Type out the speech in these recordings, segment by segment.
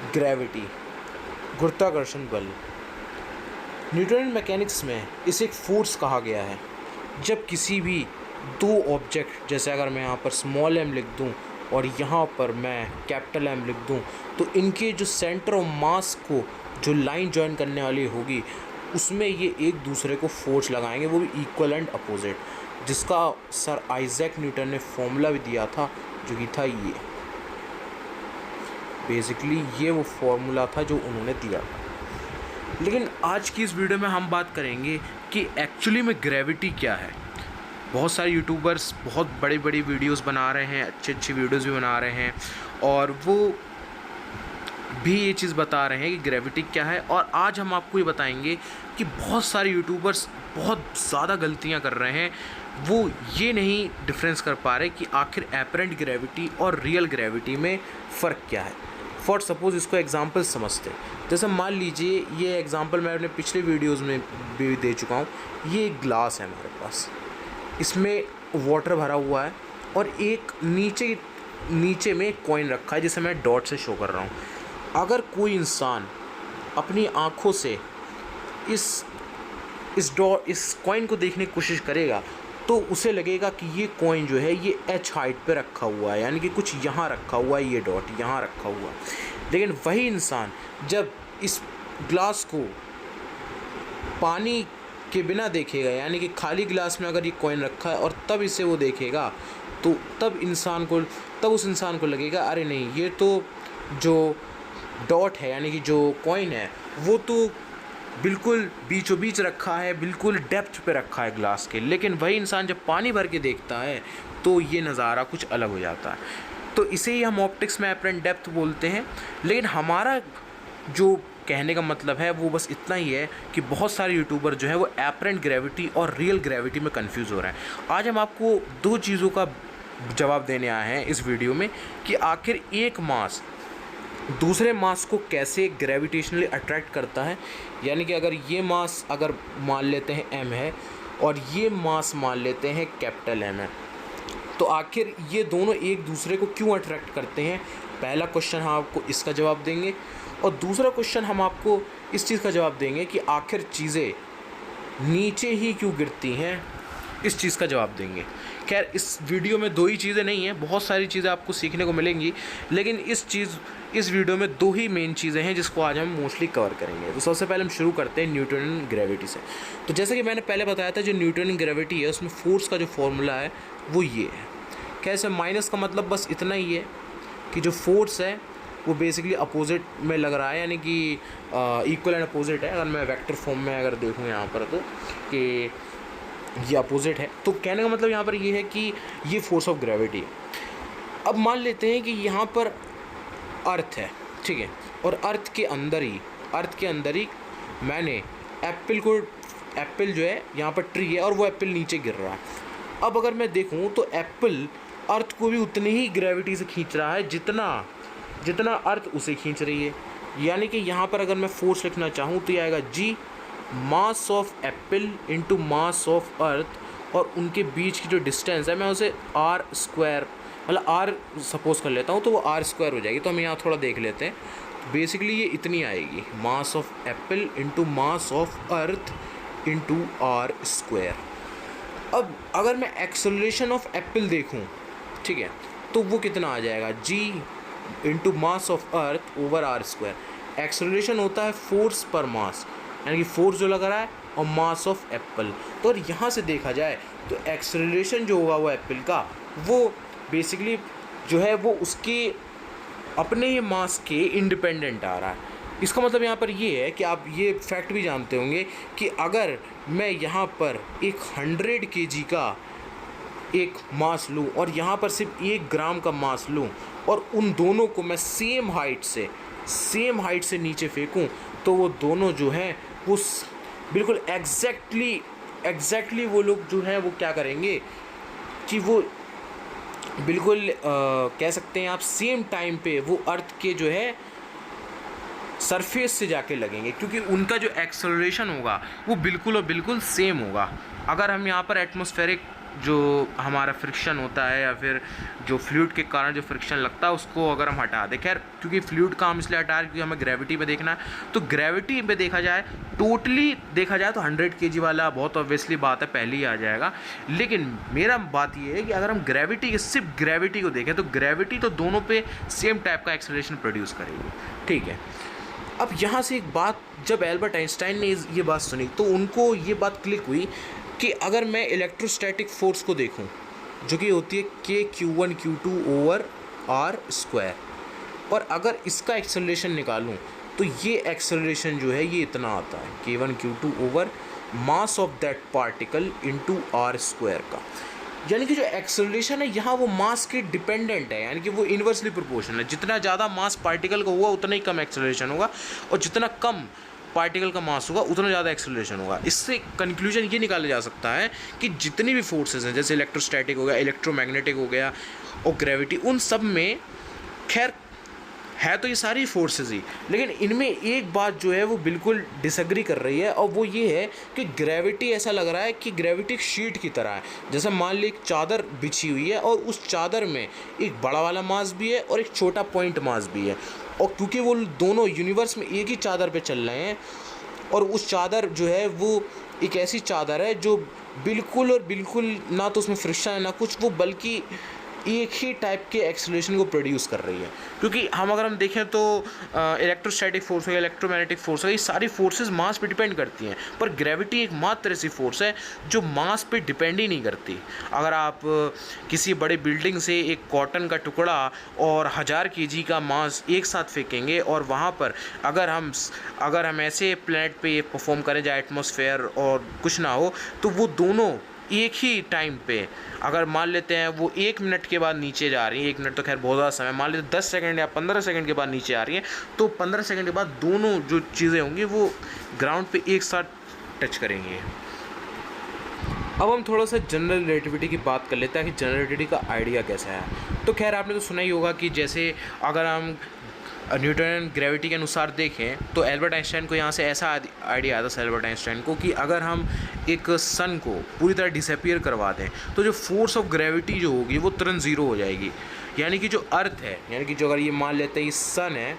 Gravity, गुरुत्वाकर्षण बल। Newton mechanics में इसे एक फोर्स कहा गया है। जब किसी भी दो ऑब्जेक्ट, जैसे अगर मैं यहाँ पर स्मॉल एम लिख दूँ और यहाँ पर मैं कैपिटल एम लिख दूँ, तो इनके जो सेंटर ऑफ मास को जो लाइन जॉइन करने वाली होगी उसमें ये एक दूसरे को फोर्स लगाएंगे, वो भी इक्वल एंड अपोजिट, जिसका सर आइजैक न्यूटन ने फॉर्मूला भी दिया था, जो कि था ये। बेसिकली ये वो फॉर्मूला था जो उन्होंने दिया था। लेकिन आज की इस वीडियो में हम बात करेंगे कि एक्चुअली में ग्रेविटी क्या है। बहुत सारे यूट्यूबर्स बहुत बड़ी बड़ी वीडियोस बना रहे हैं, अच्छी अच्छी वीडियोस भी बना रहे हैं, और वो भी ये चीज़ बता रहे हैं कि ग्रेविटी क्या है। और आज हम आपको ये बताएंगे कि बहुत सारे यूट्यूबर्स बहुत ज़्यादा गलतियां कर रहे हैं। वो ये नहीं डिफरेंस कर पा रहे कि आखिर एपरेंट ग्रेविटी और रियल ग्रेविटी में फ़र्क क्या है। फॉर सपोज़ इसको एग्जांपल समझते हैं। जैसे मान लीजिए, ये एग्जांपल मैं अपने पिछले वीडियोस में भी दे चुका हूँ। ये एक ग्लास है हमारे पास, इसमें वाटर भरा हुआ है और एक नीचे में एक कॉइन रखा है जिसे मैं डॉट से शो कर रहा हूँ। अगर कोई इंसान अपनी आँखों से इस कॉइन को देखने की कोशिश करेगा तो उसे लगेगा कि ये कॉइन जो है ये h हाइट पे रखा हुआ है, यानी कि कुछ यहाँ रखा हुआ है, ये डॉट यहाँ रखा हुआ है। लेकिन वही इंसान जब इस ग्लास को पानी के बिना देखेगा, यानी कि खाली ग्लास में अगर ये कॉइन रखा है और तब इसे वो देखेगा, तो तब उस इंसान को लगेगा अरे नहीं, ये तो जो डॉट है यानी कि जो कॉइन है वो तो बिल्कुल बीचों बीच रखा है, बिल्कुल डेप्थ पे रखा है ग्लास के। लेकिन वही इंसान जब पानी भर के देखता है तो ये नज़ारा कुछ अलग हो जाता है। तो इसे ही हम ऑप्टिक्स में एपरेंट डेप्थ बोलते हैं। लेकिन हमारा जो कहने का मतलब है वो बस इतना ही है कि बहुत सारे यूट्यूबर जो है वो एपरेंट ग्रेविटी और रियल ग्रेविटी में कंफ्यूज हो रहे हैं। आज हम आपको दो चीज़ों का जवाब देने आए हैं इस वीडियो में कि आखिर एक मास दूसरे मास को कैसे ग्रेविटेशनली अट्रैक्ट करता है। यानी कि अगर ये मास अगर मान लेते हैं m है और ये मास मान लेते हैं कैपिटल M है, तो आखिर ये दोनों एक दूसरे को क्यों अट्रैक्ट करते हैं। पहला क्वेश्चन हम आपको इसका जवाब देंगे और दूसरा क्वेश्चन हम आपको इस चीज़ का जवाब देंगे कि आखिर चीज़ें नीचे ही क्यों गिरती हैं, इस चीज़ का जवाब देंगे। खैर, इस वीडियो में दो ही चीज़ें नहीं हैं, बहुत सारी चीज़ें आपको सीखने को मिलेंगी, लेकिन इस वीडियो में दो ही मेन चीज़ें हैं जिसको आज हम मोस्टली कवर करेंगे। तो सबसे पहले हम शुरू करते हैं न्यूटन ग्रेविटी से। तो जैसे कि मैंने पहले बताया था, जो न्यूटन ग्रेविटी है उसमें फोर्स का जो फॉर्मूला है वो ये है। कैसे माइनस का मतलब बस इतना ही है कि जो फोर्स है वो बेसिकली अपोजिट में लग रहा है, यानी कि इक्वल एंड अपोजिट है। अगर मैं वेक्टर फॉर्म में अगर देखूँ यहाँ पर तो कि ये अपोजिट है, तो कहने का मतलब यहाँ पर ये है कि ये फोर्स ऑफ ग्रेविटी है। अब मान लेते हैं कि यहाँ पर अर्थ है, ठीक है, और अर्थ के अंदर ही मैंने एप्पल जो है यहाँ पर ट्री है और वो एप्पल नीचे गिर रहा है। अब अगर मैं देखूँ तो एप्पल अर्थ को भी उतनी ही ग्रेविटी से खींच रहा है जितना अर्थ उसे खींच रही है। यानी कि यहाँ पर अगर मैं फोर्स लिखना चाहूँ तो ये आएगा g mass of Apple into mass of earth, और उनके बीच की जो डिस्टेंस है मैं उसे r स्क्वायर मतलब r सपोज कर लेता हूँ, तो वो r स्क्वायर हो जाएगी। तो हम यहाँ थोड़ा देख लेते हैं। बेसिकली ये इतनी आएगी, mass of Apple into mass of earth into r square. अब अगर मैं एक्सेलरेशन ऑफ एप्पल देखूँ, ठीक है, तो वो कितना आ जाएगा, g into mass of earth over r square. Acceleration होता है फोर्स पर मास, यानी कि फोर्स जो लगा रहा है और मास ऑफ एप्पल। तो अगर यहाँ से देखा जाए तो एक्सेलरेशन जो होगा वो एप्पल का, वो बेसिकली जो है वो उसके अपने ही मास के इंडिपेंडेंट आ रहा है। इसका मतलब यहाँ पर ये है कि आप ये फैक्ट भी जानते होंगे कि अगर मैं यहाँ पर एक 100 kg का एक मास लूँ और यहाँ पर सिर्फ 1 ग्राम का मास लूँ और उन दोनों को मैं सेम हाइट से नीचे फेंकूँ, तो वो दोनों जो हैं वो बिल्कुल एग्जैक्टली वो लोग जो हैं वो क्या करेंगे कि वो बिल्कुल कह सकते हैं आप सेम टाइम पे वो अर्थ के जो है सरफेस से जाके लगेंगे, क्योंकि उनका जो एक्सेलरेशन होगा वो बिल्कुल और बिल्कुल सेम होगा। अगर हम यहाँ पर एटमॉस्फेरिक जो हमारा फ्रिक्शन होता है या फिर जो फ्लूइड के कारण जो फ्रिक्शन लगता है उसको अगर हम हटा दें। खैर क्योंकि फ्लूइड का हम इसलिए हटा रहे क्योंकि हमें ग्रेविटी में देखना है, तो ग्रेविटी में देखा जाए टोटली देखा जाए तो 100 kg वाला बहुत ऑब्वियसली बात है पहले ही आ जाएगा। लेकिन मेरा बात ये है कि अगर हम ग्रेविटी सिर्फ ग्रेविटी को देखें तो ग्रेविटी तो दोनों पे सेम टाइप का एक्सेलरेशन प्रोड्यूस करेगी, ठीक है। अब यहाँ से एक बात, जब एल्बर्ट आइंस्टाइन ने ये बात सुनी तो उनको ये बात क्लिक हुई कि अगर मैं इलेक्ट्रोस्टैटिक फोर्स को देखूं जो कि होती है K(Q1Q2)/r², और अगर इसका एक्सेलरेशन निकालूं तो ये एक्सेलरेशन जो है ये इतना आता है K1Q2/मास of that particle into r² का। यानी कि जो एक्सेलरेशन है यहाँ वो मास के डिपेंडेंट है, यानी कि वो इन्वर्सली प्रोपोर्शनल है। जितना ज़्यादा मास पार्टिकल का होगा उतना ही कम एक्सेलरेशन होगा, और जितना कम पार्टिकल का मास होगा उतना ज़्यादा एक्सेलरेशन होगा। इससे कंक्लूजन ये निकाला जा सकता है कि जितनी भी फोर्सेस हैं जैसे इलेक्ट्रोस्टैटिक हो गया, इलेक्ट्रोमैग्नेटिक हो गया और ग्रेविटी, उन सब में खैर है तो ये सारी फोर्सेस ही, लेकिन इनमें एक बात जो है वो बिल्कुल डिसएग्री कर रही है, और वो ये है कि ग्रेविटी ऐसा लग रहा है कि ग्रेविटी एक शीट की तरह है। जैसे मान ली एक चादर बिछी हुई है और उस चादर में एक बड़ा वाला मास भी है और एक छोटा पॉइंट मास भी है, और क्योंकि वो दोनों यूनिवर्स में एक ही चादर पे चल रहे हैं, और उस चादर जो है वो एक ऐसी चादर है जो बिल्कुल और बिल्कुल ना तो उसमें फ्रिक्शन है ना कुछ, वो बल्कि एक ही टाइप के एक्सेलरेशन को प्रोड्यूस कर रही है। क्योंकि अगर हम देखें तो इलेक्ट्रोस्टैटिक फोर्स हो गया, इलेक्ट्रोमैग्नेटिक फोर्स हो गया, ये सारी फोर्सेस मास पे डिपेंड करती हैं, पर ग्रेविटी एक मात्र ऐसी फोर्स है जो मास पे डिपेंड ही नहीं करती। अगर आप किसी बड़ी बिल्डिंग से एक कॉटन का टुकड़ा और 1000 kg का मास एक साथ फेंकेंगे और वहाँ पर अगर हम ऐसे प्लैनेट पे परफॉर्म करें जहाँ एटमॉस्फेयर और कुछ ना हो, तो वो दोनों एक ही टाइम पे अगर मान लेते हैं वो 1 मिनट के बाद नीचे जा रही है, 1 मिनट तो खैर बहुत ज़्यादा समय, मान लेते 10 सेकंड या 15 सेकंड के बाद नीचे आ रही है, तो 15 सेकंड के बाद दोनों जो चीज़ें होंगी वो ग्राउंड पे एक साथ टच करेंगे। अब हम थोड़ा सा जनरल रिलेटिविटी की बात कर लेते हैं कि जनरल रिलेटिविटी का आइडिया कैसा है। तो खैर आपने तो सुना ही होगा कि जैसे अगर हम न्यूटन ग्रेविटी के अनुसार देखें तो एल्बर्ट आइंस्टाइन को यहाँ से ऐसा आइडिया आता था एल्बर्ट आइंस्टाइन को कि अगर हम एक सन को पूरी तरह डिसअपीयर करवा दें तो जो फोर्स ऑफ ग्रेविटी जो होगी वो तुरंत ज़ीरो हो जाएगी। यानी कि जो अर्थ है, यानी कि जो अगर ये मान लेते हैं ये सन है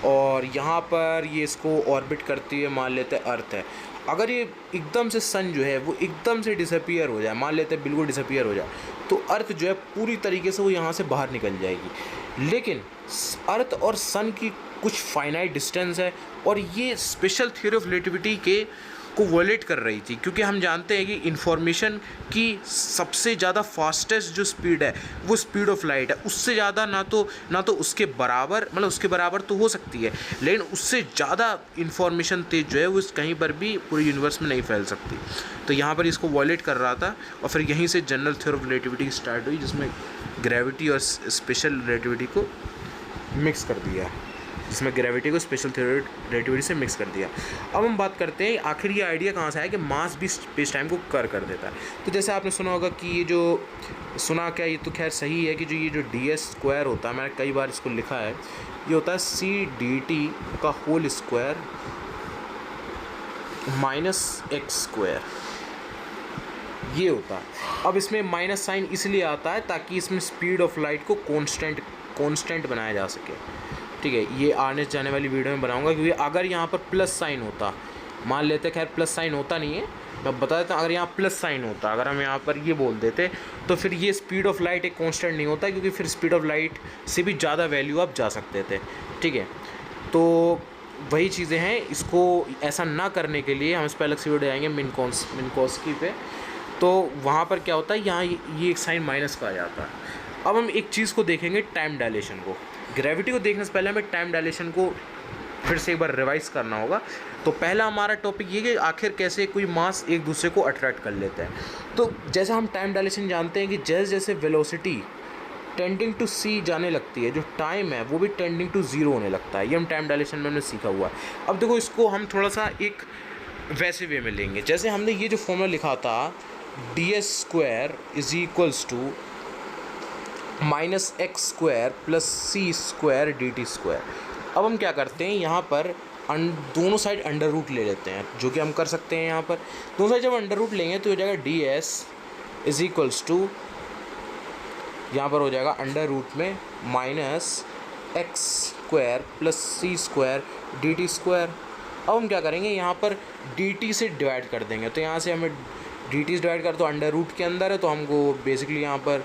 और यहाँ पर ये इसको ऑर्बिट करती हुए मान लेते हैं अर्थ है, अगर ये एकदम से सन जो है वो एकदम से डिसअपीयर हो जाए, मान लेते हैं बिल्कुल डिसअपीयर हो जाए, तो अर्थ जो है पूरी तरीके से वो यहाँ से बाहर निकल जाएगी। लेकिन अर्थ और सन की कुछ फाइनाइट डिस्टेंस है और ये स्पेशल थ्योरी ऑफ रिलेटिविटी को वॉलेट कर रही थी, क्योंकि हम जानते हैं कि इंफॉर्मेशन की सबसे ज़्यादा फास्टेस्ट जो स्पीड है वो स्पीड ऑफ लाइट है। उससे ज़्यादा ना तो उसके बराबर, मतलब उसके बराबर तो हो सकती है, लेकिन उससे ज़्यादा इंफॉर्मेशन तेज जो है वो कहीं पर भी पूरे यूनिवर्स में नहीं फैल सकती। तो यहाँ पर इसको वॉलेट कर रहा था और फिर यहीं से general theory of relativity start हुई, जिसमें ग्रेविटी और स्पेशल रिलेटिविटी को मिक्स कर दिया, जिसमें ग्रेविटी को स्पेशल थ्योरी रिलेटिविटी से मिक्स कर दिया। अब हम बात करते हैं आखिर ये आइडिया कहाँ से आया कि मास भी स्पेस टाइम को कर देता है। तो जैसे आपने सुना होगा कि ये जो सुना क्या, ये तो खैर सही है कि जो ये जो ds² होता है, मैंने कई बार इसको लिखा है, ये होता है c/dt का होल स्क्वायर -x², ये होता है। अब इसमें माइनस साइन इसलिए आता है ताकि इसमें स्पीड ऑफ लाइट को कांस्टेंट बनाया जा सके, ठीक है। ये आने जाने वाली वीडियो में बनाऊंगा, क्योंकि अगर यहाँ पर प्लस साइन होता, मान लेते खैर प्लस साइन होता नहीं है, मैं बता देता हूँ, अगर यहाँ प्लस साइन होता, अगर हम यहाँ पर ये बोल देते तो फिर ये स्पीड ऑफ लाइट एक कांस्टेंट नहीं होता, क्योंकि फिर स्पीड ऑफ लाइट से भी ज़्यादा वैल्यू आप जा सकते थे, ठीक है। तो वही चीज़ें हैं, इसको ऐसा ना करने के लिए हम इस पर अलग से वीडियो जाएंगे मिन्कोस्की पे, तो वहाँ पर क्या होता है, यहाँ ये एक साइन माइनस का आ जाता है। अब हम एक चीज़ को देखेंगे, टाइम डायलेशन को। ग्रेविटी को देखने से पहले हमें टाइम डायलेशन को फिर से एक बार रिवाइज करना होगा। तो पहला हमारा टॉपिक ये कि आखिर कैसे कोई मास एक दूसरे को अट्रैक्ट कर लेता है। तो जैसा हम टाइम डायलेशन जानते हैं कि जैसे जैसे वेलोसिटी टेंडिंग टू c जाने लगती है, जो टाइम है वो भी टेंडिंग टू 0 होने लगता है। ये हम टाइम डायलेशन में हमने सीखा हुआ है। अब देखो इसको हम थोड़ा सा एक वैसे वे में लेंगे, जैसे हमने ये जो फॉर्मूला लिखा था ds² = -x² + c² dt²। अब हम क्या करते हैं, यहाँ पर दोनों साइड अंडर रूट ले लेते हैं, जो कि हम कर सकते हैं। यहाँ पर दोनों साइड जब अंडर रूट लेंगे तो हो जाएगा ds इज इक्वल्स टू, यहाँ पर हो जाएगा अंडर रूट में minus x square plus c square d T square. अब हम क्या करेंगे, यहाँ पर डी टी से डिवाइड कर देंगे, तो यहाँ से हमें डी टी से डिवाइड कर, तो अंडर रूट के अंदर है तो हमको बेसिकली यहाँ पर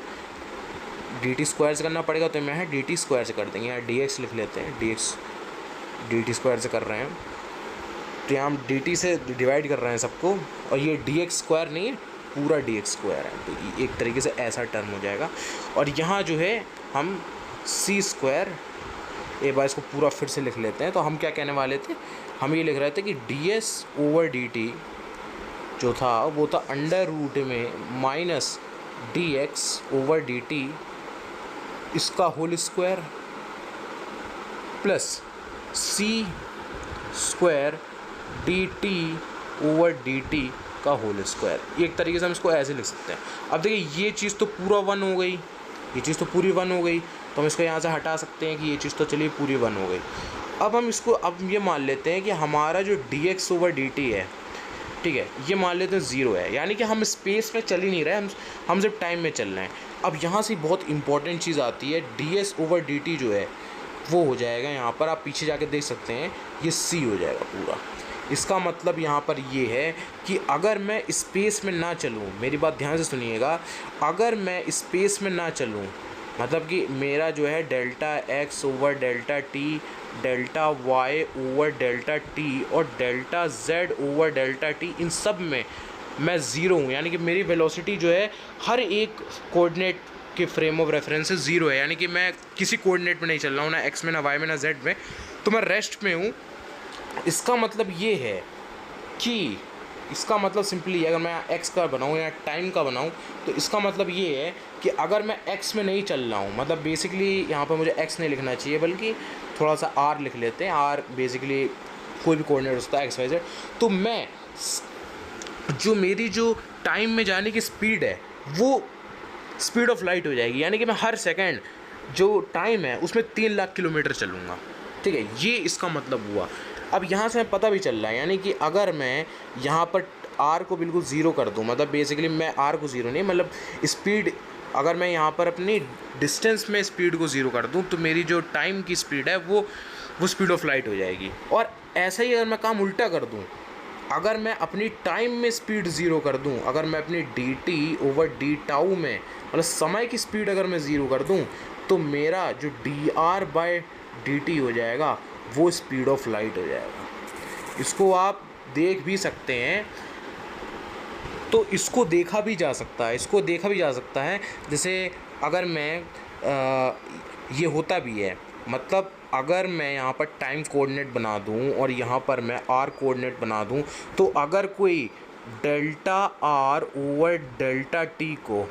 डी टी स्क्वायर से करना पड़ेगा, तो मैं डी टी स्क्वायर से कर देंगे। यहाँ डी एक्स लिख लेते हैं, D x D T square से कर रहे हैं, तो यहाँ हम डी टी से डिवाइड कर रहे हैं सबको, और ये डी एक्स स्क्वायर नहीं है, पूरा डी एक्स स्क्वायर है, तो ये एक तरीके से ऐसा टर्म हो जाएगा। और यहाँ जो है हम सी स्क्वायर, एक बार इसको पूरा फिर से लिख लेते हैं, तो हम क्या कहने वाले थे, हम ये लिख रहे थे कि d s over d t जो था वो था अंडर रूट में minus d x over d t इसका whole square plus c square d t over d t का होल स्क्वायर। एक तरीके से हम इसको ऐसे लिख सकते हैं। अब देखिए ये चीज़ तो पूरा 1 हो गई, ये चीज़ तो पूरी 1 हो गई, तो हम इसको यहाँ से हटा सकते हैं कि ये चीज़ तो चलिए पूरी 1 हो गई। अब हम इसको अब ये मान लेते हैं कि हमारा जो D x over d T है, ठीक है, ये मान लेते हैं 0 है, यानी कि हम स्पेस में चल ही नहीं रहे, हम सिर्फ टाइम में चल रहे हैं। अब यहाँ से बहुत इंपॉर्टेंट चीज़ आती है, D s over d t जो है वो हो जाएगा, यहाँ पर आप पीछे जाके देख सकते हैं, ये सी हो जाएगा पूरा। इसका मतलब यहाँ पर ये है कि अगर मैं स्पेस में ना चलूँ, मेरी बात ध्यान से सुनिएगा, अगर मैं स्पेस में ना चलूँ, मतलब कि मेरा जो है delta x over delta t, delta y over delta t और delta z over delta t, इन सब में मैं ज़ीरो हूँ, यानी कि मेरी वेलोसिटी जो है हर एक कोऑर्डिनेट के फ्रेम ऑफ रेफरेंस से 0 है, यानी कि मैं किसी कोऑर्डिनेट में नहीं चल रहा हूँ, ना एक्स में, ना वाई में, ना जेड में, तो मैं रेस्ट में हूँ। इसका मतलब ये है कि इसका मतलब सिंपली अगर मैं एक्स का बनाऊँ या टाइम का बनाऊँ, तो इसका मतलब ये है कि अगर मैं एक्स में नहीं चल रहा हूँ, मतलब बेसिकली यहाँ पर मुझे एक्स नहीं लिखना चाहिए बल्कि थोड़ा सा आर लिख लेते हैं, आर बेसिकली कोई भी कोऑर्डिनेट होता है एक्स वाई जेड, तो मैं जो मेरी जो टाइम में जाने की स्पीड है वो स्पीड ऑफ लाइट हो जाएगी, यानी कि मैं हर सेकंड जो टाइम है उसमें 3 लाख किलोमीटर चलूँगा, ठीक है, ये इसका मतलब हुआ। अब यहाँ से पता भी चल रहा है, यानी कि अगर मैं यहाँ पर आर को बिल्कुल ज़ीरो कर दूँ, मतलब बेसिकली मैं आर को ज़ीरो नहीं, मतलब स्पीड, अगर मैं यहाँ पर अपनी डिस्टेंस में स्पीड को ज़ीरो कर दूँ, तो मेरी जो टाइम की स्पीड है वो स्पीड ऑफ लाइट हो जाएगी। और ऐसा ही अगर मैं काम उल्टा कर दूँ, अगर मैं अपनी टाइम में स्पीड ज़ीरो कर दूं, अगर मैं अपनी D t over d tau में, मतलब समय की स्पीड अगर मैं ज़ीरो कर दूं, तो मेरा जो D R by D T हो जाएगा वो स्पीड ऑफ लाइट हो जाएगा। इसको आप देख भी सकते हैं, तो इसको देखा भी जा सकता है, इसको देखा भी जा सकता है, जैसे अगर मैं ये होता भी है, मतलब अगर मैं यहाँ पर टाइम कोऑर्डिनेट बना दूँ और यहाँ पर मैं आर कोऑर्डिनेट बना दूँ, तो अगर कोई delta R over delta T को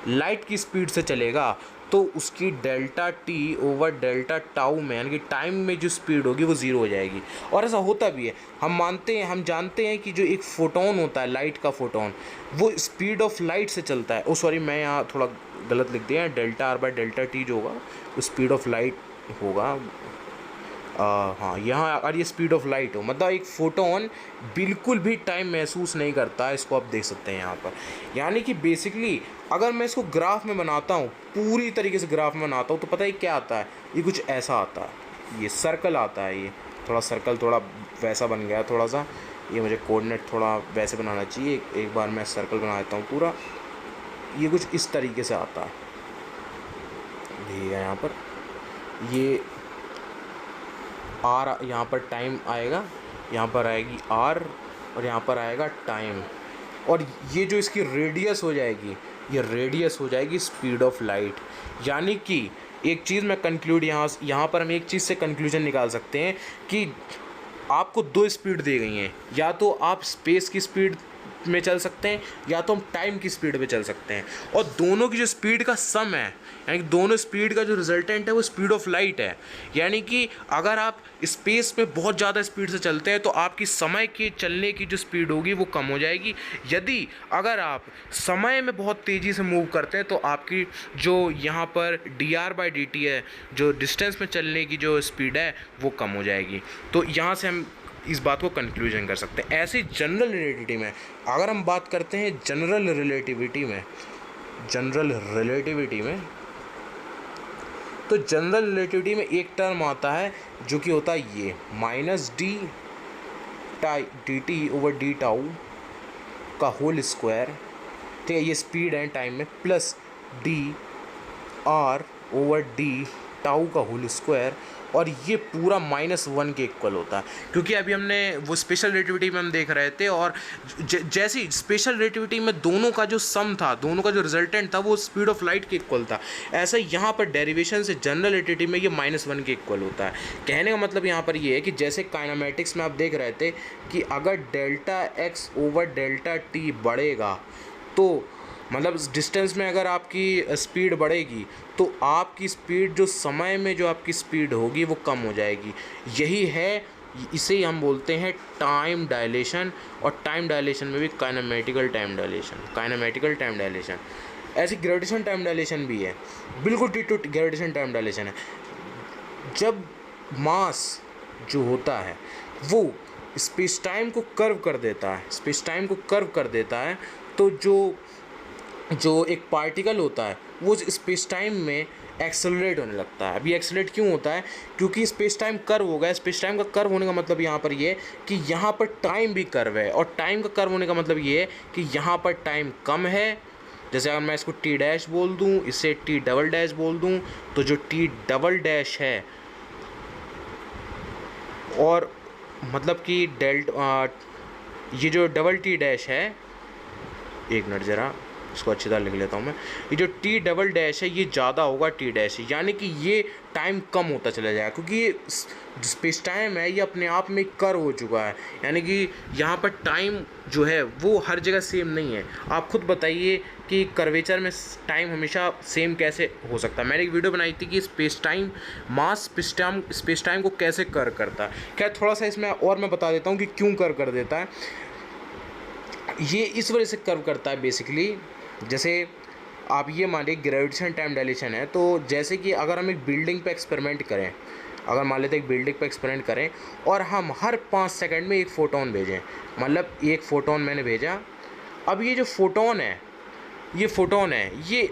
लाइट की स्पीड से चलेगा, तो उसकी delta T over delta tau में, यानी कि टाइम में जो स्पीड होगी वो 0 हो जाएगी। और ऐसा होता भी है, हम जानते हैं कि जो एक फोटोन होता है, लाइट का फोटोन, वो स्पीड ऑफ लाइट से चलता है। सॉरी, मैं यहाँ थोड़ा गलत लिख दिया, delta R by delta T जो होगा वो स्पीड ऑफ लाइट होगा। हाँ, यहाँ अगर ये स्पीड ऑफ लाइट हो, मतलब एक फोटोन बिल्कुल भी टाइम महसूस नहीं करता है, इसको आप देख सकते हैं यहाँ पर। यानी कि बेसिकली अगर मैं इसको ग्राफ में बनाता हूँ, पूरी तरीके से ग्राफ में बनाता हूँ, तो पता है क्या आता है, ये कुछ ऐसा आता है, ये सर्कल आता है, ये थोड़ा सर्कल थोड़ा वैसा बन गया थोड़ा सा, ये मुझे कोऑर्डिनेट थोड़ा वैसे बनाना चाहिए। एक बार मैं सर्कल बना देता हूँ पूरा, ये कुछ इस तरीके से आता है, ठीक है। यहाँ पर ये आर, यहाँ पर टाइम आएगा, यहाँ पर आएगी आर और यहाँ पर आएगा टाइम, और ये जो इसकी रेडियस हो जाएगी, ये रेडियस हो जाएगी स्पीड ऑफ लाइट। यानी कि एक चीज़ मैं कंक्लूड यहाँ पर हम एक चीज़ से कंक्लूजन निकाल सकते हैं कि आपको 2 स्पीड दी गई हैं, या तो आप स्पेस की स्पीड में चल सकते हैं या तो हम टाइम की स्पीड में चल सकते हैं, और दोनों की जो स्पीड का सम है, यानी कि दोनों स्पीड का जो रिजल्टेंट है वो स्पीड ऑफ लाइट है। यानी कि अगर आप स्पेस में बहुत ज़्यादा स्पीड से चलते हैं तो आपकी समय के चलने की जो स्पीड होगी वो कम हो जाएगी। यदि अगर आप समय में बहुत तेज़ी से मूव करते हैं तो आपकी जो यहाँ पर D R by D T है, जो डिस्टेंस में चलने की जो स्पीड है वो कम हो जाएगी। तो यहाँ से हम इस बात को कंक्लूजन कर सकते हैं। ऐसे जनरल रिलेटिविटी में अगर हम बात करते हैं जनरल रिलेटिविटी में तो जनरल रिलेटिविटी में एक टर्म आता है जो कि होता है ये minus D t over d tau का होल स्क्वायर, ठीक है, ये स्पीड है टाइम में, plus D R over d tau का होल स्क्वायर, और ये पूरा -1 के इक्वल होता है। क्योंकि अभी हमने वो स्पेशल रिलेटिविटी में हम देख रहे थे, और जैसी स्पेशल रिलेटिविटी में दोनों का जो सम था, दोनों का जो रिजल्टेंट था वो स्पीड ऑफ लाइट के इक्वल था, ऐसा यहाँ पर डेरिवेशन से जनरल रिलेटिविटी में ये -1 के इक्वल होता है। कहने का मतलब यहाँ पर ये है कि जैसे काइनेमेटिक्स में आप देख रहे थे कि अगर delta x over delta T बढ़ेगा, तो मतलब डिस्टेंस में अगर आपकी स्पीड बढ़ेगी तो आपकी स्पीड जो समय में जो आपकी स्पीड होगी वो कम हो जाएगी। यही है, इसे ही हम बोलते हैं टाइम डायलेशन, और टाइम डायलेशन में भी काइनेमेटिकल टाइम डायलेशन। ऐसी ग्रेविटेशन टाइम डायलेशन भी है, बिल्कुल टिटू ग्रेविटेशन टाइम डायलेशन है। जब मास जो होता है वो स्पेस टाइम को कर्व कर देता है, तो जो एक पार्टिकल होता है वो स्पेस टाइम में एक्सेलरेट होने लगता है। अभी एक्सेलरेट क्यों होता है? क्योंकि स्पेस टाइम कर्व हो गया। स्पेस टाइम का कर्व होने का मतलब यहाँ पर ये है कि यहाँ पर टाइम भी कर्व है, और टाइम का कर्व होने का मतलब ये है कि यहाँ पर टाइम कम है। जैसे अगर मैं इसको टी डैश बोल दूँ, इसे टी डबल डैश बोल दूँ, तो जो टी डबल डैश है, और मतलब कि ये जो डबल टी डैश है, एक मिनट ज़रा इसको अच्छी तरह लिख लेता हूँ मैं, ये जो टी डबल डैश है ये ज़्यादा होगा टी डैश, यानी कि ये टाइम कम होता चला जाएगा, क्योंकि ये स्पेस टाइम है ये अपने आप में कर्व हो चुका है। यानी कि यहाँ पर टाइम जो है वो हर जगह सेम नहीं है। आप खुद बताइए कि कर्वेचर में टाइम हमेशा सेम कैसे हो सकता है। मैंने एक वीडियो बनाई थी कि स्पेस टाइम को कैसे कर्व करता है। क्या थोड़ा सा इसमें और मैं बता देता हूँ कि क्यों कर्व कर देता है। ये इस वजह से कर्व करता है बेसिकली, जैसे आप ये मानिए ग्रेविटेशन टाइम डायलेशन है, तो जैसे कि अगर हम एक बिल्डिंग पे एक्सपेरिमेंट करें, अगर मान लेते हैं एक बिल्डिंग पे एक्सपेरिमेंट करें और हम हर 5 सेकंड में एक फ़ोटोन भेजें, मतलब एक फ़ोटोन मैंने भेजा। अब ये जो फ़ोटोन है ये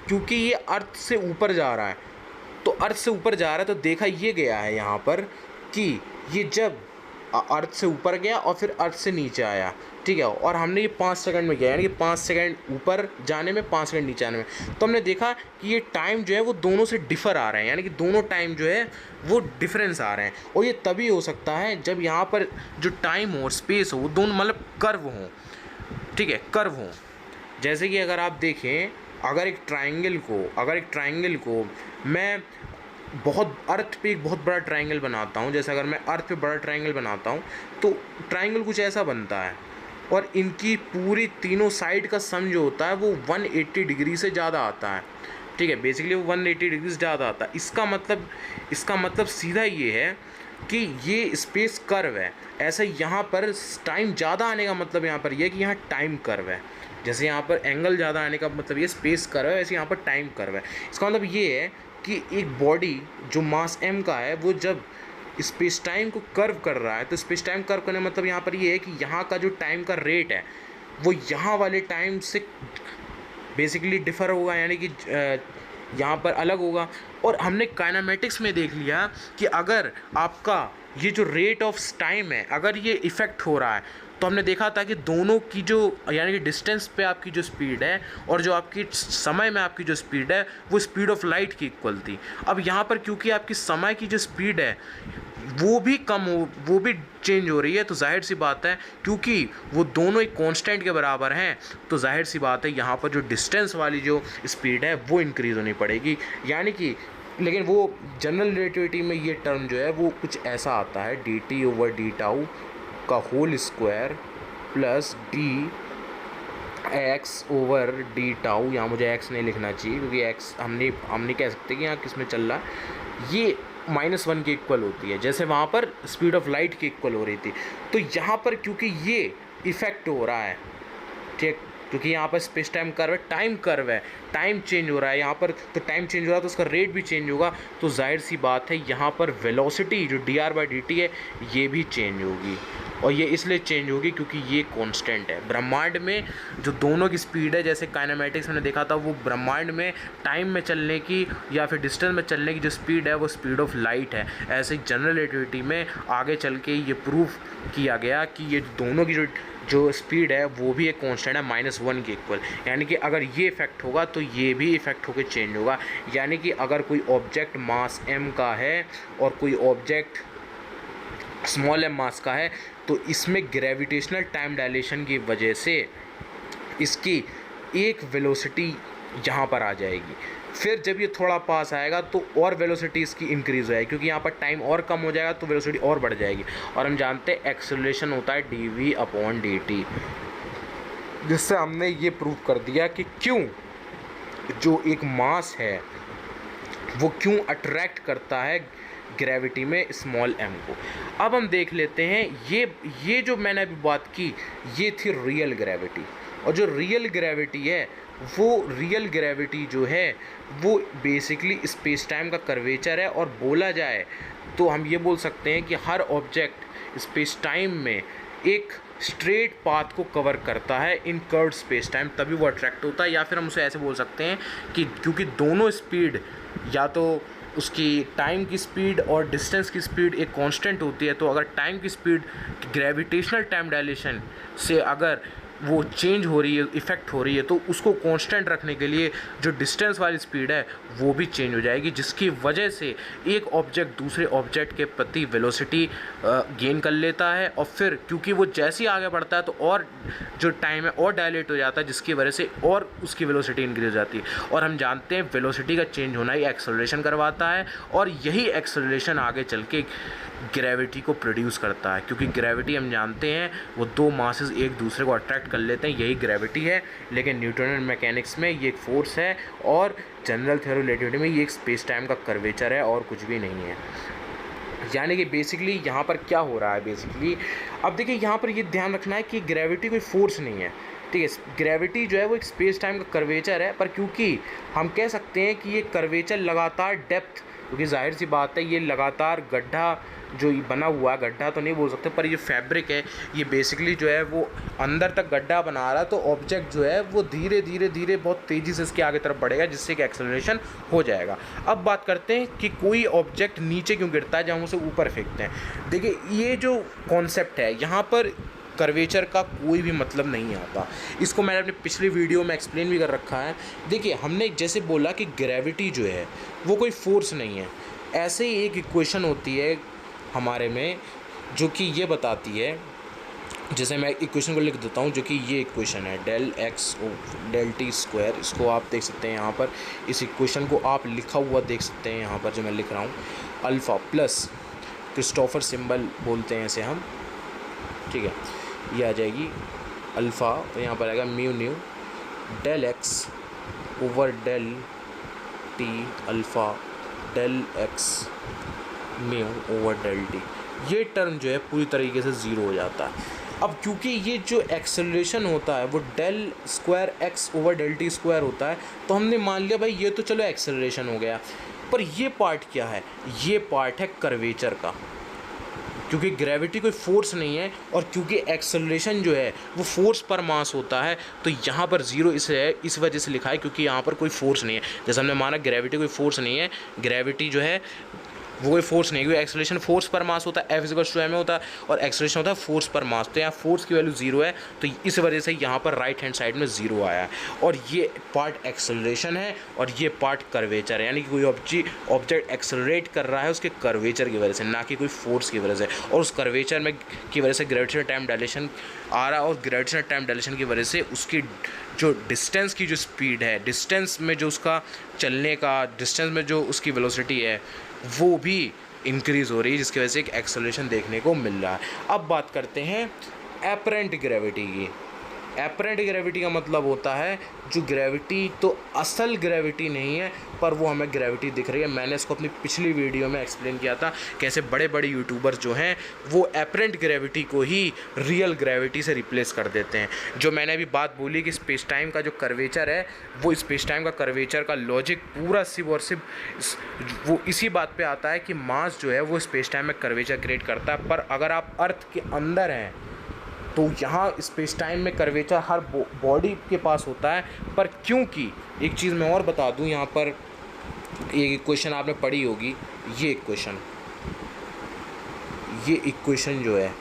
क्योंकि ये अर्थ से ऊपर जा रहा है, तो अर्थ से ऊपर जा रहा है, तो देखा ये गया है यहाँ पर कि ये जब अर्थ से ऊपर गया और फिर अर्थ से नीचे आया, ठीक है, और हमने ये 5 सेकंड में किया, यानी कि 5 सेकंड ऊपर जाने में 5 सेकंड नीचे आने में, तो हमने देखा कि ये टाइम जो है वो दोनों से डिफ़र आ रहे हैं, यानी कि दोनों टाइम जो है वो डिफरेंस आ रहे हैं। और ये तभी हो सकता है जब यहाँ पर जो टाइम हो और स्पेस हो वो दोनों मतलब कर्व हों, ठीक है, कर्व हों। जैसे कि अगर आप देखें, अगर एक ट्राइंगल को मैं अर्थ पे एक बहुत बड़ा ट्रायंगल बनाता हूँ, जैसे अगर मैं अर्थ पे बड़ा ट्रायंगल बनाता हूँ तो ट्रायंगल कुछ ऐसा बनता है, और इनकी पूरी तीनों साइड का सम जो होता है वो 180 डिग्री से ज़्यादा आता है, ठीक है, बेसिकली वो 180 डिग्री से ज़्यादा आता है। इसका मतलब सीधा ये है कि ये स्पेस कर्व है। ऐसे यहाँ पर टाइम ज़्यादा आने का मतलब यहाँ पर ये है कि यहाँ टाइम कर्व है। जैसे यहाँ पर एंगल ज़्यादा आने का मतलब ये स्पेस कर्व है, वैसे यहाँ पर टाइम कर्व है। इसका मतलब ये है कि एक बॉडी जो मास m का है वो जब स्पेस टाइम को कर्व कर रहा है, तो स्पेस टाइम कर्व करने मतलब यहाँ पर ये है कि यहाँ का जो टाइम का रेट है वो यहाँ वाले टाइम से बेसिकली डिफ़र होगा, यानी कि यहाँ पर अलग होगा। और हमने काइनेमेटिक्स में देख लिया कि अगर आपका ये जो रेट ऑफ टाइम है अगर ये इफ़ेक्ट हो रहा है, तो हमने देखा था कि दोनों की जो यानी कि डिस्टेंस पे आपकी जो स्पीड है और जो आपकी समय में आपकी जो स्पीड है वो स्पीड ऑफ लाइट की इक्वल थी। अब यहाँ पर क्योंकि आपकी समय की जो स्पीड है वो भी चेंज हो रही है, तो जाहिर सी बात है क्योंकि वो दोनों एक कांस्टेंट के बराबर हैं, तो जाहिर सी बात है यहाँ पर जो डिस्टेंस वाली जो स्पीड है वो इंक्रीज़ होनी पड़ेगी। यानी कि लेकिन वो जनरल रिलेटिविटी में ये टर्म जो है वो कुछ ऐसा आता है, d t over d tau का whole square plus d x over d tau. यहाँ मुझे एक्स नहीं लिखना चाहिए क्योंकि एक्स हम नहीं कह सकते कि यहाँ किस में चल रहा है। ये -1 के इक्वल होती है, जैसे वहाँ पर स्पीड ऑफ लाइट के इक्वल हो रही थी। तो यहाँ पर क्योंकि ये इफ़ेक्ट हो रहा है, ठीक, क्योंकि यहाँ पर स्पेस टाइम कर्व है, टाइम चेंज हो रहा है यहाँ पर, तो टाइम चेंज हो रहा है तो उसका रेट भी चेंज होगा, तो जाहिर सी बात है यहाँ पर वेलोसिटी जो dr/dt है ये भी चेंज होगी। और ये इसलिए चेंज होगी क्योंकि ये कांस्टेंट है। ब्रह्मांड में जो दोनों की स्पीड है, जैसे काइनेमेटिक्स मैंने देखा था, वो ब्रह्मांड में टाइम में चलने की या फिर डिस्टेंस में चलने की जो स्पीड है वो स्पीड ऑफ लाइट है। ऐसे ही जनरल रिलेटिविटी में आगे चल के ये प्रूफ किया गया कि ये दोनों की जो स्पीड है वो भी एक कांस्टेंट है -1 के इक्वल। यानी कि अगर ये इफेक्ट होगा तो ये भी इफेक्ट होकर चेंज होगा। यानी कि अगर कोई ऑब्जेक्ट मास m का है और कोई ऑब्जेक्ट स्मॉल m मास का है, तो इसमें ग्रेविटेशनल टाइम डायलेशन की वजह से इसकी एक वेलोसिटी यहाँ पर आ जाएगी। फिर जब ये थोड़ा पास आएगा तो और वेलोसिटी इसकी इंक्रीज़ हो जाएगी, क्योंकि यहाँ पर टाइम और कम हो जाएगा तो वेलोसिटी और बढ़ जाएगी। और हम जानते हैं एक्सेलरेशन होता है dv/dt, जिससे हमने ये प्रूव कर दिया कि क्यों जो एक मास है वो क्यों अट्रैक्ट करता है ग्रेविटी में स्मॉल m को। अब हम देख लेते हैं ये जो मैंने अभी बात की ये थी रियल ग्रेविटी, और जो रियल ग्रेविटी है वो रियल ग्रेविटी जो है वो बेसिकली स्पेस टाइम का कर्वेचर है। और बोला जाए तो हम ये बोल सकते हैं कि हर ऑब्जेक्ट स्पेस टाइम में एक स्ट्रेट पाथ को कवर करता है इन कर्व्ड स्पेस टाइम, तभी वो अट्रैक्ट होता है। या फिर हम उसे ऐसे बोल सकते हैं कि क्योंकि दोनों स्पीड, या तो उसकी टाइम की स्पीड और डिस्टेंस की स्पीड एक कांस्टेंट होती है, तो अगर टाइम की स्पीड ग्रेविटेशनल टाइम डायलेशन से अगर वो चेंज हो रही है, इफ़ेक्ट हो रही है, तो उसको कांस्टेंट रखने के लिए जो डिस्टेंस वाली स्पीड है वो भी चेंज हो जाएगी, जिसकी वजह से एक ऑब्जेक्ट दूसरे ऑब्जेक्ट के प्रति वेलोसिटी गेन कर लेता है। और फिर क्योंकि वो जैसे ही आगे बढ़ता है तो और जो टाइम है और डायलेट हो जाता है, जिसकी वजह से और उसकी वेलोसिटी इंक्रीज हो जाती है। और हम जानते हैं वेलोसिटी का चेंज होना ही एक्सेलरेशन करवाता है, और यही एक्सेलरेशन आगे चल के ग्रेविटी को प्रोड्यूस करता है। क्योंकि ग्रेविटी हम जानते हैं वो दो मासेस एक दूसरे को अट्रैक्ट कर लेते हैं, यही ग्रेविटी है। लेकिन न्यूटन मैकेनिक्स में ये एक फोर्स है, और जनरल थ्योरी ऑफ रिलेटिविटी में ये एक स्पेस टाइम का कर्वेचर है और कुछ भी नहीं है। यानी कि बेसिकली यहाँ पर क्या हो रहा है बेसिकली, अब देखिए यहाँ पर ये ध्यान रखना है कि ग्रेविटी कोई फोर्स नहीं है, ठीक है। ग्रेविटी जो है वो एक स्पेस टाइम का कर्वेचर है, पर क्योंकि हम कह सकते हैं कि ये कर्वेचर लगातार डेप्थ, क्योंकि जाहिर सी बात है ये लगातार गड्ढा जो बना हुआ है, गड्ढा तो नहीं बोल सकते पर ये फैब्रिक है, ये बेसिकली जो है वो अंदर तक गड्ढा बना रहा है, तो ऑब्जेक्ट जो है वो धीरे धीरे धीरे बहुत तेज़ी से इसके आगे तरफ बढ़ेगा, जिससे कि एक्सेलरेशन हो जाएगा। अब बात करते हैं कि कोई ऑब्जेक्ट नीचे क्यों गिरता है जब हम उसे ऊपर फेंकते हैं। देखिए ये जो कॉन्सेप्ट है यहाँ पर कर्वेचर का कोई भी मतलब नहीं आता, इसको मैंने अपने पिछले वीडियो में एक्सप्लेन भी कर रखा है। देखिए हमने जैसे बोला कि ग्रेविटी जो है वो कोई फोर्स नहीं है, ऐसे ही एक इक्वेशन होती है हमारे में जो कि ये बताती है, जैसे मैं इक्वेशन को लिख देता हूँ, जो कि ये इक्वेशन है del x del t square. इसको आप देख सकते हैं यहाँ पर, इस इक्वेशन को आप लिखा हुआ देख सकते हैं यहाँ पर जो मैं लिख रहा हूँ, अल्फ़ा प्लस क्रिस्टोफर सिंबल बोलते हैं इसे हम, ठीक है। ये आ जाएगी अल्फ़ा, तो यहाँ पर आएगा mu new del x over del t alpha del x mu over del t। ये टर्म जो है पूरी तरीके से ज़ीरो हो जाता है। अब क्योंकि ये जो एक्सेलरेशन होता है वो del square x over del t square होता है, तो हमने मान लिया भाई ये तो चलो एक्सेलरेशन हो गया, पर ये पार्ट क्या है, ये पार्ट है कर्वेचर का। क्योंकि ग्रेविटी कोई फोर्स नहीं है, और क्योंकि एक्सेलरेशन जो है वो फोर्स पर मास होता है, तो यहाँ पर ज़ीरो इस वजह से लिखा है क्योंकि यहाँ पर कोई फोर्स नहीं है। जैसे हमने माना ग्रेविटी कोई फोर्स नहीं है, ग्रेविटी जो है वो कोई फोर्स नहीं है, क्योंकि एक्सेलरेशन फोर्स पर मास होता है, F=ma होता है, और एक्सेलरेशन होता है फोर्स पर मास। तो यहाँ फोर्स की वैल्यू ज़ीरो है, तो इस वजह से यहाँ पर राइट हैंड साइड में ज़ीरो आया है। और ये पार्ट एक्सेलरेशन है और ये पार्ट कर्वेचर है, यानी कि कोई ऑब्जेक्ट एक्सेलरेट कर रहा है उसके कर्वेचर की वजह से, ना कि कोई फोर्स की वजह से। और उस कर्वेचर में की वजह से ग्रेविटेशनल टाइम डायलेशन आ रहा है, और ग्रेविटेशनल टाइम डायलेशन की वजह से उसकी जो डिस्टेंस की जो स्पीड है, डिस्टेंस में जो उसका चलने का डिस्टेंस में जो उसकी वेलोसिटी है वो भी इंक्रीज़ हो रही है, जिसकी वजह से एक एक्सेलरेशन देखने को मिल रहा है। अब बात करते हैं एपरेंट ग्रेविटी की। एपरेंट ग्रेविटी का मतलब होता है जो ग्रेविटी तो असल ग्रेविटी नहीं है पर वो हमें ग्रेविटी दिख रही है। मैंने इसको अपनी पिछली वीडियो में एक्सप्लेन किया था कैसे बड़े बड़े यूट्यूबर्स जो हैं वो एपरेंट ग्रेविटी को ही रियल ग्रेविटी से रिप्लेस कर देते हैं। जो मैंने अभी बात बोली कि स्पेस टाइम का जो कर्वेचर है वो स्पेस टाइम का कर्वेचर का लॉजिक पूरा सिर्फ और सिर्फ वो इसी बात पे आता है कि मास जो है वो स्पेस टाइम में कर्वेचर क्रिएट करता है। पर अगर आप अर्थ के अंदर हैं तो यहाँ स्पेस टाइम में कर्वेचर हर बॉडी के पास होता है। पर क्योंकि एक चीज़ मैं और बता दूँ, यहाँ पर एक इक्वेशन आपने पढ़ी होगी, ये इक्वेशन जो है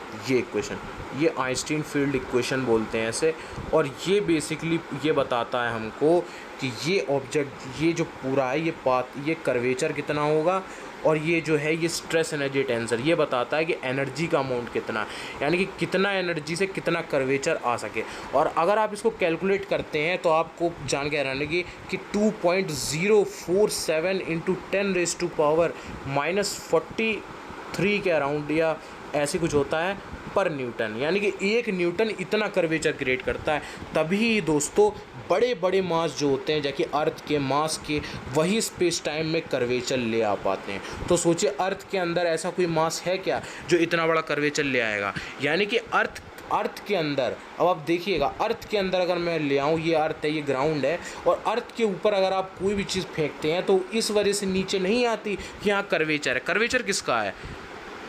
ये आइंस्टीन फील्ड इक्वेशन बोलते हैं ऐसे। और ये बेसिकली ये बताता है हमको कि ये ऑब्जेक्ट ये जो पूरा है ये पाथ ये कर्वेचर कितना होगा और ये जो है ये स्ट्रेस एनर्जी टेंसर ये बताता है कि एनर्जी का अमाउंट कितना, यानी कि कितना एनर्जी से कितना कर्वेचर आ सके। और अगर आप इसको कैलकुलेट करते हैं तो आपको जान के हैरानी लगी कि 2.047 इंटू 10⁻⁻43 के अराउंड या ऐसे कुछ होता है पर न्यूटन, यानी कि 1 न्यूटन इतना कर्वेचर क्रिएट करता है। तभी दोस्तों बड़े बड़े मास जो होते हैं जैसे अर्थ के मास के वही स्पेस टाइम में कर्वेचर ले आ पाते हैं। तो सोचिए अर्थ के अंदर ऐसा कोई मास है क्या जो इतना बड़ा कर्वेचर ले आएगा, यानी कि अर्थ के अंदर अब आप देखिएगा अर्थ के अंदर अगर मैं ले आऊँ, ये अर्थ है ये ग्राउंड है और अर्थ के ऊपर अगर आप कोई भी चीज़ फेंकते हैं तो इस वजह से नीचे नहीं आती कि यहाँ कर्वेचर है। कर्वेचर किसका है?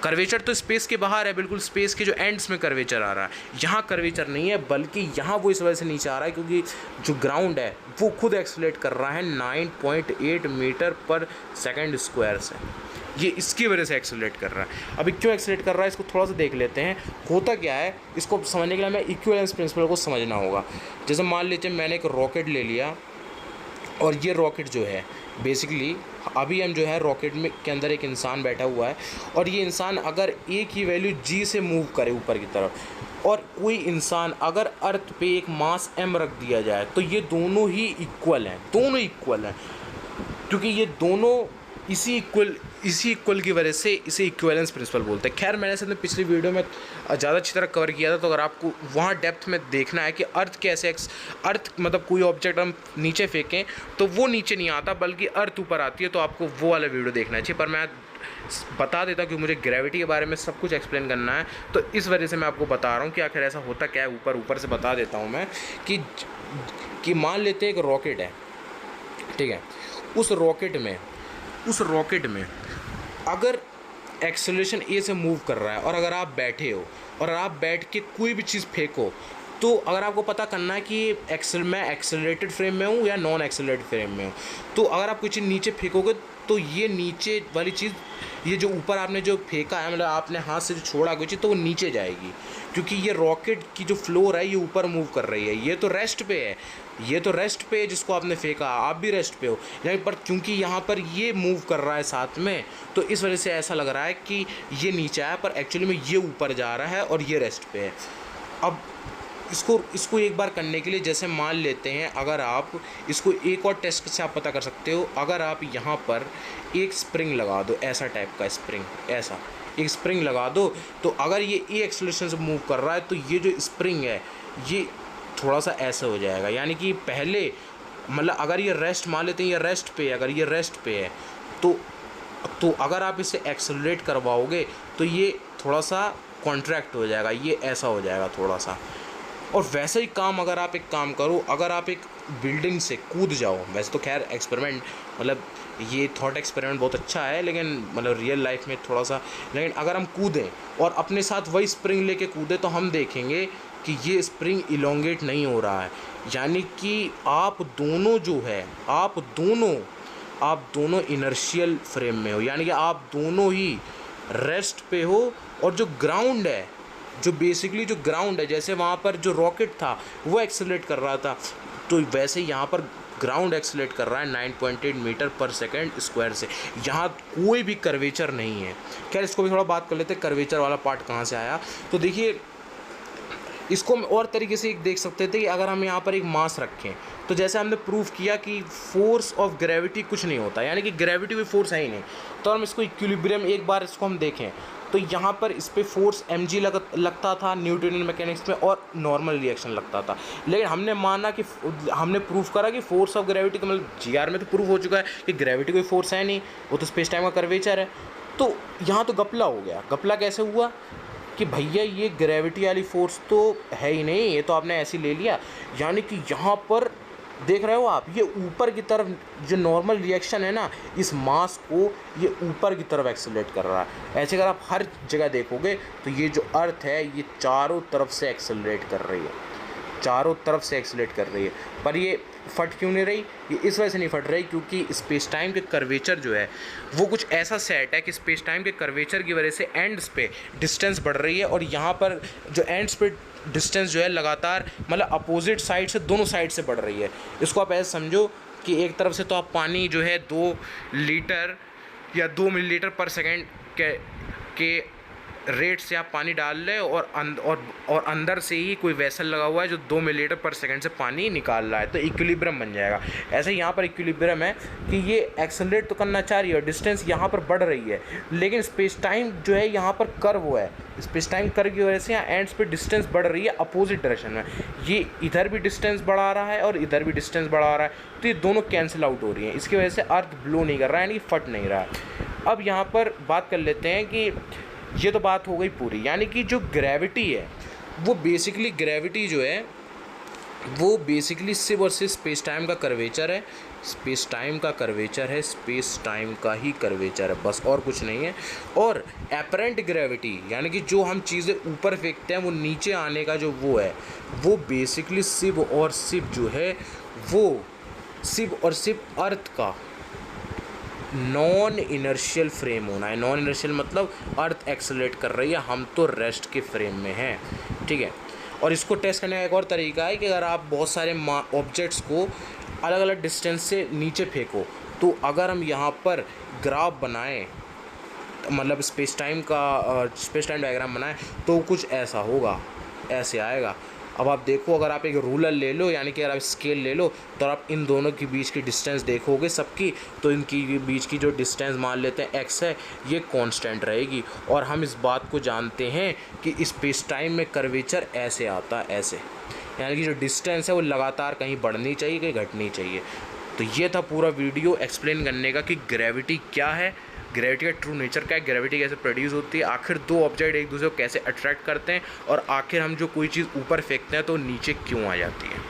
कर्वेचर तो स्पेस के बाहर है, बिल्कुल स्पेस के जो एंड्स में कर्वेचर आ रहा है। यहाँ कर्वेचर नहीं है बल्कि यहाँ वो इस वजह से नीचे आ रहा है क्योंकि जो ग्राउंड है वो खुद एक्सेलरेट कर रहा है 9.8 मीटर पर सेकंड स्क्वायर से, ये इसकी वजह से एक्सेलरेट कर रहा है। अभी क्यों एक्सेलरेट कर रहा है इसको थोड़ा सा देख लेते हैं। होता क्या है इसको समझने के लिए हमें इक्विवेलेंस प्रिंसिपल को समझना होगा। जैसे मान लीजिए मैंने एक रॉकेट ले लिया और ये रॉकेट जो है बेसिकली अभी हम जो है रॉकेट में के अंदर एक इंसान बैठा हुआ है और ये इंसान अगर ए की वैल्यू जी से मूव करे ऊपर की तरफ और कोई इंसान अगर अर्थ पे एक मास m रख दिया जाए तो ये दोनों ही इक्वल हैं, क्योंकि ये दोनों इसी इक्वल की वजह से इसे इक्विवेलेंस प्रिंसिपल बोलते हैं। खैर मैंने अपने पिछली वीडियो में ज़्यादा अच्छी तरह कवर किया था, तो अगर आपको वहाँ डेप्थ में देखना है कि अर्थ कैसे अर्थ मतलब कोई ऑब्जेक्ट हम नीचे फेंकें तो वो नीचे नहीं आता बल्कि अर्थ ऊपर आती है, तो आपको वो वाला वीडियो देखना चाहिए। पर मैं बता देता कि मुझे ग्रेविटी के बारे में सब कुछ एक्सप्लेन करना है तो इस वजह से मैं आपको बता रहा हूँ कि आखिर ऐसा होता क्या है। ऊपर से बता देता हूँ मैं कि मान लेते हैं एक रॉकेट है, ठीक है। उस रॉकेट में अगर एक्सेलरेशन ए से मूव कर रहा है और अगर आप बैठे हो और आप बैठ के कोई भी चीज़ फेंको तो अगर आपको पता करना है कि मैं एक्सेलरेटेड फ्रेम में हूँ या नॉन एक्सेलरेटेड फ्रेम में हूँ, तो अगर आप कोई चीज़ नीचे फेंकोगे तो ये नीचे वाली चीज़ ये जो ऊपर आपने जो फेंका है मतलब आपने हाथ से जो छोड़ा कोई चीज़ तो वो नीचे जाएगी क्योंकि ये रॉकेट की जो फ्लोर है ये ऊपर मूव कर रही है। ये तो रेस्ट पे है जिसको आपने फेंका, आप भी रेस्ट पे हो यानी, पर क्योंकि यहाँ पर ये मूव कर रहा है साथ में तो इस वजह से ऐसा लग रहा है कि ये नीचे आया पर एक्चुअली में ये ऊपर जा रहा है और ये रेस्ट पे है। अब इसको एक बार करने के लिए जैसे मान लेते हैं अगर आप इसको एक और टेस्ट से आप पता कर सकते हो। अगर आप यहाँ पर एक स्प्रिंग लगा दो, ऐसा टाइप का स्प्रिंग, ऐसा एक स्प्रिंग लगा दो तो अगर ये ए एक्सेलरेशन से मूव कर रहा है तो ये जो स्प्रिंग है ये थोड़ा सा ऐसा हो जाएगा, यानी कि पहले मतलब अगर ये रेस्ट मान लेते हैं ये रेस्ट पे है, अगर ये रेस्ट पे है तो अगर आप इसे एक्सेलरेट करवाओगे तो ये थोड़ा सा कॉन्ट्रैक्ट हो जाएगा, ये ऐसा हो जाएगा थोड़ा सा। और वैसे ही काम अगर आप एक काम करो, अगर आप एक बिल्डिंग से कूद जाओ, वैसे तो खैर एक्सपेरिमेंट मतलब ये थॉट एक्सपेरिमेंट बहुत अच्छा है लेकिन मतलब रियल लाइफ में थोड़ा सा, लेकिन अगर हम कूदें और अपने साथ वही स्प्रिंग लेके कूदें तो हम देखेंगे कि ये स्प्रिंग इलोंगेट नहीं हो रहा है, यानी कि आप दोनों इनर्शियल फ्रेम में हो, यानी कि आप दोनों ही रेस्ट पे हो। और जो ग्राउंड है जो बेसिकली जो ग्राउंड है जैसे वहाँ पर जो रॉकेट था वो एक्सेलरेट कर रहा था तो वैसे यहाँ पर ग्राउंड एक्सेलरेट कर रहा है 9.8 मीटर पर सेकंड स्क्वायर से। यहाँ कोई भी कर्वेचर नहीं है। खैर इसको भी थोड़ा बात कर लेते हैं कर्वेचर वाला पार्ट कहाँ से आया। तो देखिए इसको हम और तरीके से देख सकते थे कि अगर हम यहाँ पर एक मास रखें तो जैसे हमने प्रूव किया कि फोर्स ऑफ ग्रेविटी कुछ नहीं होता, यानी कि ग्रेविटी कोई फोर्स है ही नहीं। तो हम इसको इक्विलिब्रियम एक बार इसको हम देखें तो यहाँ पर इस पर फोर्स mg लगता था न्यूटोनियन मैकेनिक्स में और नॉर्मल रिएक्शन लगता था। लेकिन हमने माना कि हमने प्रूव करा कि फोर्स ऑफ ग्रेविटी का मतलब जीआर में तो प्रूव हो चुका है कि ग्रेविटी कोई फोर्स है नहीं, वो तो स्पेस टाइम का कर्वेचर है। तो यहाँ तो गपला हो गया। गपला कैसे हुआ कि भैया ये ग्रेविटी वाली फोर्स तो है ही नहीं, ये तो आपने ऐसे ले लिया। यानी कि यहाँ पर देख रहे हो आप, ये ऊपर की तरफ जो नॉर्मल रिएक्शन है ना, इस मास को ये ऊपर की तरफ एक्सेलरेट कर रहा है। ऐसे अगर आप हर जगह देखोगे तो ये जो अर्थ है ये चारों तरफ से एक्सेलरेट कर रही है, चारों तरफ से एक्सेलरेट कर रही है। पर ये फट क्यों नहीं रही? ये इस वजह से नहीं फट रही क्योंकि स्पेस टाइम के कर्वेचर जो है वो कुछ ऐसा सेट है कि स्पेस टाइम के कर्वेचर की वजह से एंड्स पे डिस्टेंस बढ़ रही है, और यहाँ पर जो एंड्स पे डिस्टेंस जो है लगातार मतलब अपोजिट साइड से, दोनों साइड से बढ़ रही है। इसको आप ऐसे समझो कि एक तरफ से तो आप पानी जो है 2 लीटर या 2 मिलीलीटर पर सेकेंड के रेट से आप पानी डाल रहे हो, और अंदर से ही कोई वेसल लगा हुआ है जो 2 मिलीलीटर पर सेकंड से पानी निकाल रहा है, तो इक्विलिब्रियम बन जाएगा। ऐसे यहाँ पर इक्विलिब्रियम है कि ये एक्सेलरेट तो करना चाह रही है और डिस्टेंस यहाँ पर बढ़ रही है, लेकिन स्पेस टाइम जो है यहाँ पर कर्व है। स्पेस टाइम कर्व की वजह से यहाँ एंड्स पे डिस्टेंस बढ़ रही है अपोजिट डायरेक्शन में। ये इधर भी डिस्टेंस बढ़ा रहा है और इधर भी डिस्टेंस बढ़ा रहा है, तो ये दोनों कैंसिल आउट हो रही हैं। इसकी वजह से अर्थ ब्लो नहीं कर रहा है, यानी फट नहीं रहा है। अब यहाँ पर बात कर लेते हैं कि ये तो बात हो गई पूरी, यानी कि जो ग्रेविटी है वो बेसिकली, ग्रेविटी जो है वो बेसिकली सिर्फ और सिर्फ स्पेस टाइम का कर्वेचर है। स्पेस टाइम का कर्वेचर है, स्पेस टाइम का ही कर्वेचर है, बस और कुछ नहीं है। और एपरेंट ग्रेविटी यानी कि जो हम चीज़ें ऊपर फेंकते हैं वो नीचे आने का जो वो है, वो बेसिकली सिर्फ और सिर्फ जो है वो सिर्फ और सिर्फ अर्थ का नॉन इनर्शियल फ्रेम होना है। नॉन इनर्शियल मतलब अर्थ एक्सेलरेट कर रही है, हम तो रेस्ट के फ्रेम में हैं, ठीक है। और इसको टेस्ट करने का एक और तरीका है कि अगर आप बहुत सारे ऑब्जेक्ट्स को अलग अलग डिस्टेंस से नीचे फेंको, तो अगर हम यहाँ पर ग्राफ बनाएं, मतलब स्पेस टाइम डायग्राम बनाएं, तो कुछ ऐसा होगा, ऐसे आएगा। अब आप देखो, अगर आप एक रूलर ले लो, यानी कि अगर आप स्केल ले लो, तो आप इन दोनों के बीच की डिस्टेंस देखोगे सबकी, तो इनकी बीच की जो डिस्टेंस मान लेते हैं x है, ये कांस्टेंट रहेगी। और हम इस बात को जानते हैं कि स्पेस टाइम में कर्वेचर ऐसे आता है, ऐसे, यानी कि जो डिस्टेंस है वो लगातार कहीं बढ़नी चाहिए, कहीं घटनी चाहिए। तो ये था पूरा वीडियो एक्सप्लेन करने का कि ग्रेविटी क्या है, ग्रेविटी का ट्रू नेचर क्या है, ग्रेविटी कैसे प्रोड्यूस होती है, आखिर 2 ऑब्जेक्ट एक दूसरे को कैसे अट्रैक्ट करते हैं, और आखिर हम जो कोई चीज़ ऊपर फेंकते हैं तो नीचे क्यों आ जाती है।